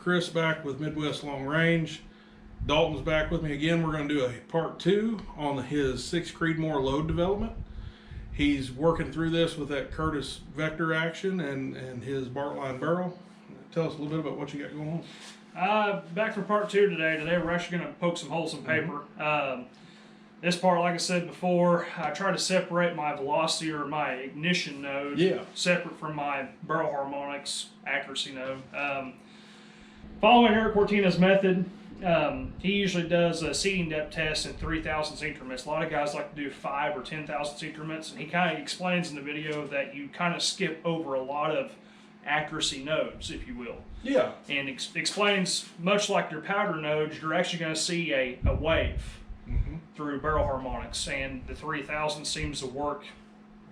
Chris back with Midwest Long Range. Dalton's back with me again. We're going to do a part 2 on his 6 Creedmoor load development. He's working through this with that Curtis vector action and his Bartline barrel. Tell us a little bit about what you got going on. Back for part 2 today. Today we're actually going to poke some holes in paper. This part, like I said before, I try to separate my velocity or my ignition node separate from my barrel harmonics accuracy node. Following Eric Cortina's method, he usually does a seating depth test in 3,000 increments. A lot of guys like to do 5 or 10,000 increments, and he kind of explains in the video that you kind of skip over a lot of accuracy nodes, if you will. Yeah. And explains, much like your powder nodes, you're actually going to see a wave through barrel harmonics, and the 3,000 seems to work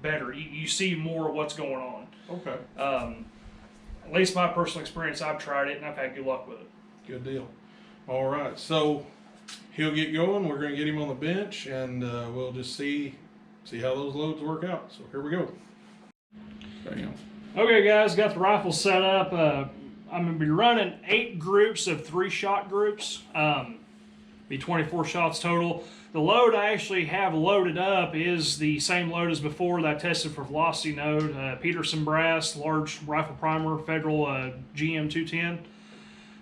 better. You see more of what's going on. Okay. At least my personal experience, I've tried it and I've had good luck with it. Good deal. All right, so he'll get going. We're going to get him on the bench, and we'll just see how those loads work out. So here we go. Okay, guys, got the rifle set up. I'm going to be running 8 groups of 3-shot groups. Be 24 shots total. The load I actually have loaded up is the same load as before that I tested for velocity node. Peterson brass, large rifle primer, Federal GM 210.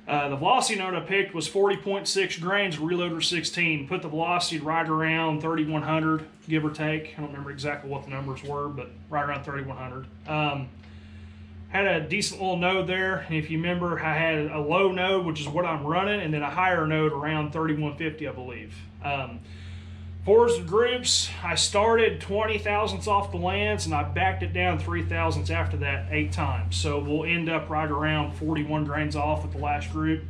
The velocity node I picked was 40.6 grains, reloader 16. Put the velocity right around 3,100, give or take. I don't remember exactly what the numbers were, but right around 3,100. Had a decent little node there, and if you remember, I had a low node, which is what I'm running, and then a higher node around 3,150, I believe. For the groups, I started 20 thousandths off the lands, and I backed it down 3 thousandths after that 8 times. So we'll end up right around 41 grains off with the last group.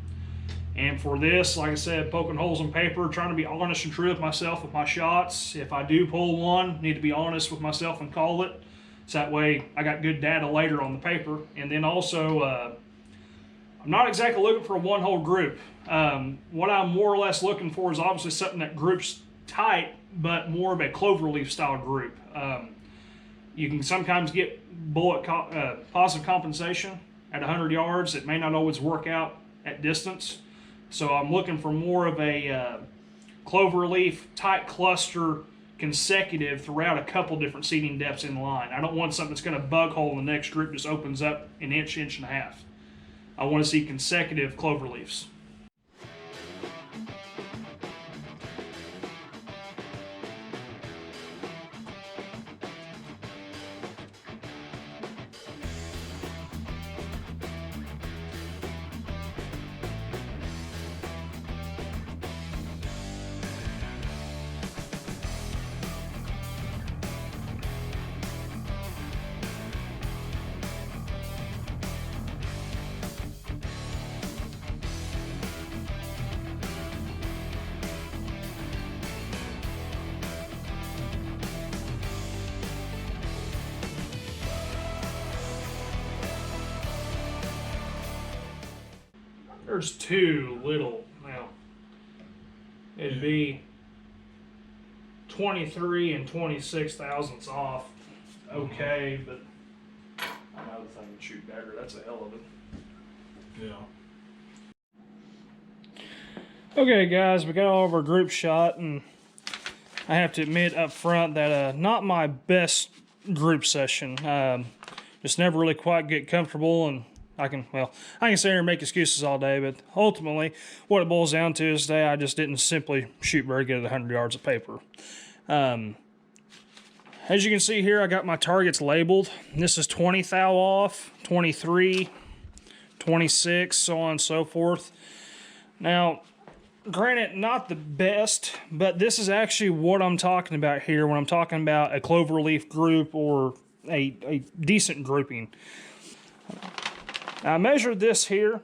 And for this, like I said, poking holes in paper, trying to be honest and true with myself with my shots. If I do pull one, need to be honest with myself and call it. So that way I got good data later on the paper. And then also, I'm not exactly looking for a one-hole group. What I'm more or less looking for is obviously something that groups tight, but more of a cloverleaf style group. You can sometimes get bullet positive compensation at 100 yards. It may not always work out at distance. So I'm looking for more of a cloverleaf tight cluster consecutive throughout a couple different seating depths in the line. I don't want something that's going to bug hole in the next group just opens up an inch, inch and a half. I want to see consecutive cloverleafs. There's too little now. It'd be 23 and 26 thousandths off. Okay, but I know the thing would shoot better. That's a hell of it. Yeah. Okay, guys, we got all of our group shot, and I have to admit up front that not my best group session. Just never really quite get comfortable, and I can sit here and make excuses all day, but ultimately what it boils down to is today I just didn't simply shoot very good at 100 yards of paper. As you can see here, I got my targets labeled. This is 20 thou off, 23, 26, so on and so forth. Now, granted, not the best, but this is actually what I'm talking about here when I'm talking about a cloverleaf group or a decent grouping. I measured this here,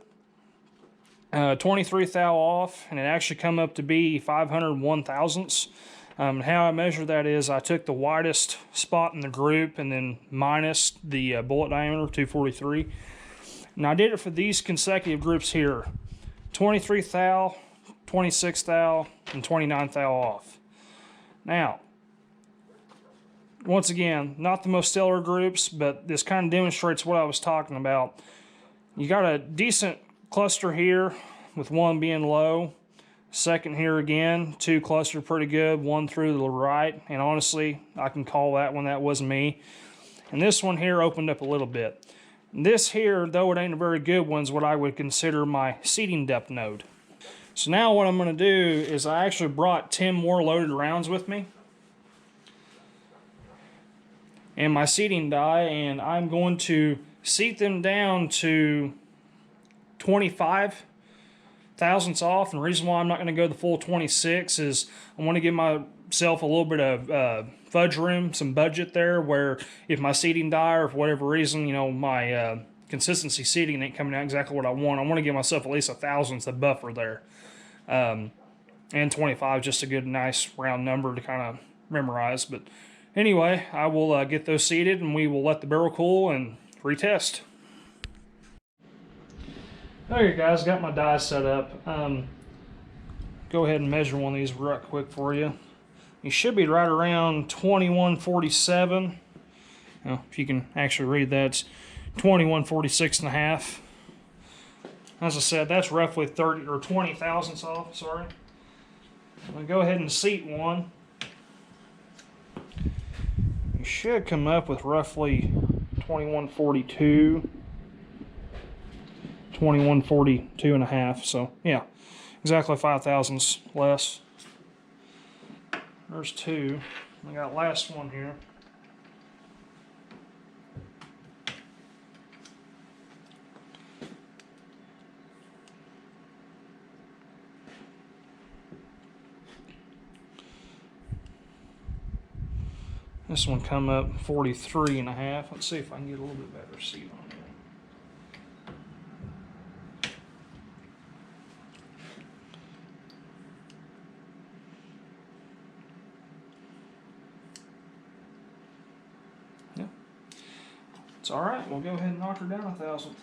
23 thou off, and it actually come up to be 501 thousandths. How I measure that is I took the widest spot in the group and then minus the bullet diameter, 243. And I did it for these consecutive groups here, 23 thou, 26 thou, and 29 thou off. Now, once again, not the most stellar groups, but this kind of demonstrates what I was talking about. You got a decent cluster here with one being low. Second here again, two clustered pretty good, one through the right, and honestly, I can call that one, that was me. And this one here opened up a little bit. This here, though it ain't a very good one, is what I would consider my seating depth node. So now what I'm going to do is I actually brought 10 more loaded rounds with me and my seating die, and I'm going to seat them down to 25 thousandths off. And the reason why I'm not going to go the full 26 is I want to give myself a little bit of fudge room, some budget there, where if my seating die or for whatever reason, you know, my consistency seating ain't coming out exactly what I want to give myself at least a thousandth of buffer there. And 25 just a good nice round number to kind of memorize. But anyway, I will get those seated and we will let the barrel cool and retest. Okay guys, got my die set up. Go ahead and measure one of these right quick for you. You should be right around 2147. Now, if you can actually read that, it's 2146 and a half. As I said, that's roughly 30 or 20 thousandths off, sorry. I'm gonna go ahead and seat one. You should come up with roughly 2142. 2142 and a half, so yeah, exactly 5 thousandths less. There's two. I got last one here. This one come up 43 and a half. Let's see if I can get a little bit better seat on here. It's all right. We'll go ahead and knock her down a thousandth.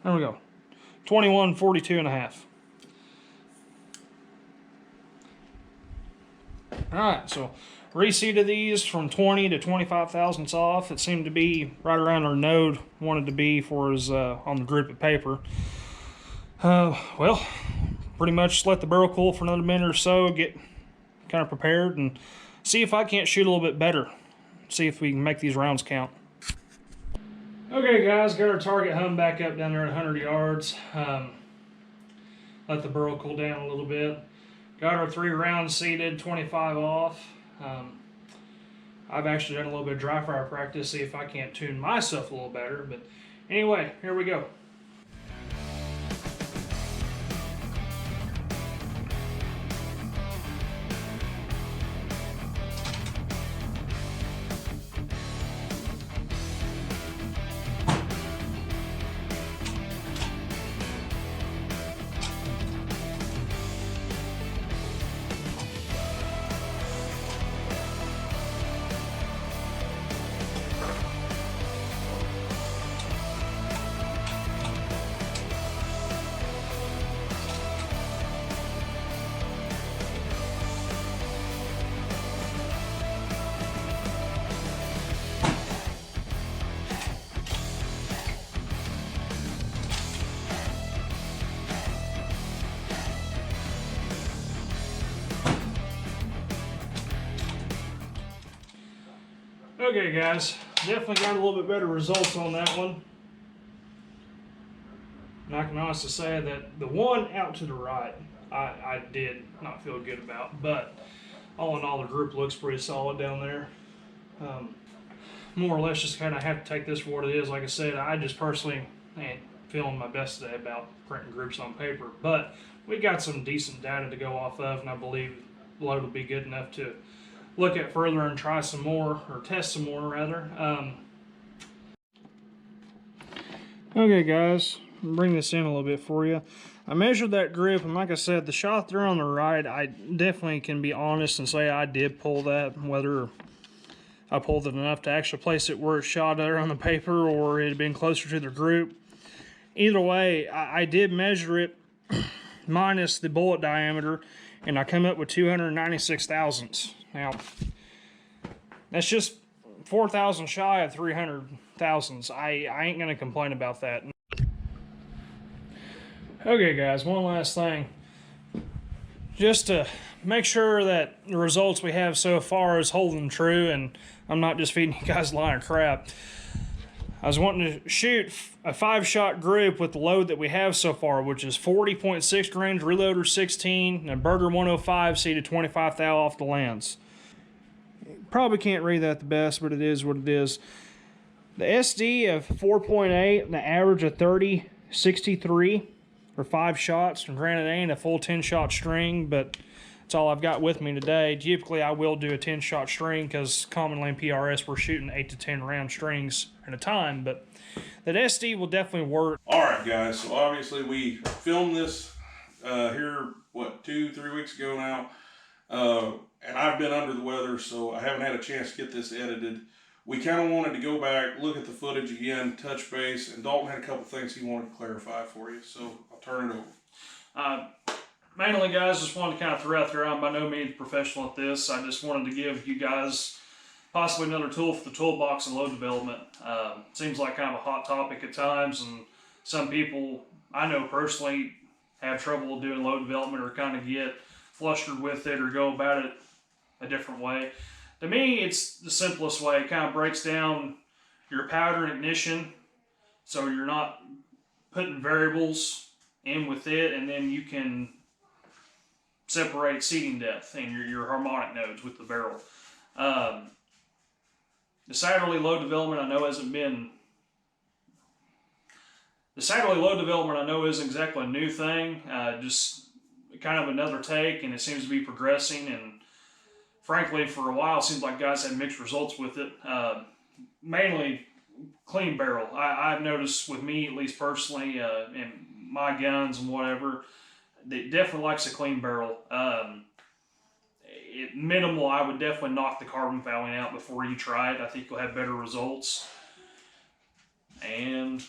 There we go. 2142 and a half. All right, so reseated these from 20 to 25 thousandths off. It seemed to be right around our node wanted to be for us on the group of paper. Well, pretty much let the barrel cool for another minute or so, get kind of prepared, and see if I can't shoot a little bit better. See if we can make these rounds count. Okay guys, got our target hung back up down there at 100 yards. Let the barrel cool down a little bit. Got our 3 rounds seated, 25 off. I've actually done a little bit of dry fire practice, see if I can't tune myself a little better. But anyway, here we go. Okay guys, definitely got a little bit better results on that one. And I can honestly say that the one out to the right, I did not feel good about, but all in all the group looks pretty solid down there. More or less just kind of have to take this for what it is. Like I said, I just personally ain't feeling my best today about printing groups on paper, but we got some decent data to go off of, and I believe the load will be good enough to look at further and try some more, or test some more rather. Okay guys, bring this in a little bit for you. I measured that grip, and like I said, the shot there on the right, I definitely can be honest and say I did pull that. Whether I pulled it enough to actually place it where it shot there on the paper, or it had been closer to the group. Either way, I did measure it minus the bullet diameter, and I come up with 296 thousandths. Now, that's just 4,000 shy of 300 thousandths. I ain't gonna complain about that. Okay guys, one last thing. Just to make sure that the results we have so far is holding true and I'm not just feeding you guys a line of crap. I was wanting to shoot a 5-shot group with the load that we have so far, which is 40.6 grains, reloader 16, and Burger 105 seated 25 thou off the lands. Probably can't read that the best, but it is what it is. The SD of 4.8 and the average of 30.63 for 5 shots. And granted, it ain't a full 10-shot string, but that's all I've got with me today. Typically, I will do a 10-shot string because commonly in PRS we're shooting 8 to 10 round strings at a time, but that SD will definitely work. All right, guys. So obviously we filmed this here, what, 2-3 weeks ago now, and I've been under the weather, so I haven't had a chance to get this edited. We kind of wanted to go back, look at the footage again, touch base, and Dalton had a couple things he wanted to clarify for you, so I'll turn it over. Mainly, guys, just wanted to kind of throw out there, I'm by no means professional at this. I just wanted to give you guys possibly another tool for the toolbox and load development. Seems like kind of a hot topic at times, and some people I know personally have trouble doing load development or kind of get flustered with it or go about it a different way. To me, it's the simplest way. It kind of breaks down your powder and ignition so you're not putting variables in with it, and then you can separate seating depth and your harmonic nodes with the barrel. The Satterlee load development I know isn't exactly a new thing, just kind of another take, and it seems to be progressing, and frankly for a while it seems like guys had mixed results with it. Mainly clean barrel. I've noticed with me, at least personally, in my guns and whatever, it definitely likes a clean barrel. Minimal, I would definitely knock the carbon fouling out before you try it. I think you'll have better results. And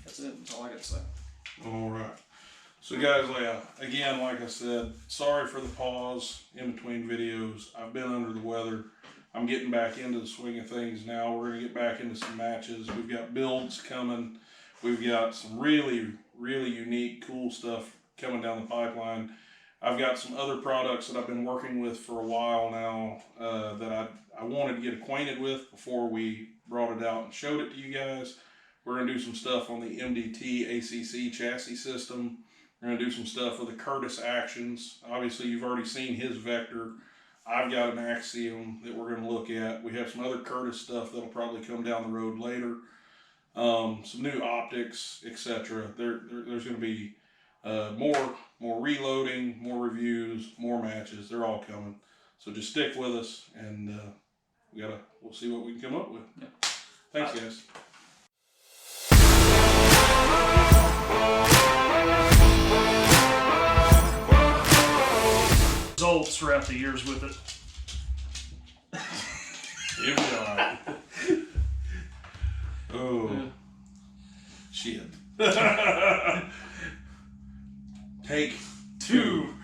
that's it. That's all I got to say. All right. So guys, again, like I said, sorry for the pause in between videos. I've been under the weather. I'm getting back into the swing of things now. We're going to get back into some matches. We've got builds coming. We've got some really, really unique, cool stuff coming down the pipeline. I've got some other products that I've been working with for a while now that I wanted to get acquainted with before we brought it out and showed it to you guys. We're going to do some stuff on the MDT ACC chassis system. We're going to do some stuff with the Curtis Actions. Obviously, you've already seen his Vector. I've got an Axiom that we're going to look at. We have some other Curtis stuff that'll probably come down the road later. Some new optics, etc. There's going to be more reloading, more reviews, more matches. They're all coming. So just stick with us, and we'll see what we can come up with. Yeah. Thanks, guys. Results throughout the years with it. Here we are. Oh, shit. Take 2.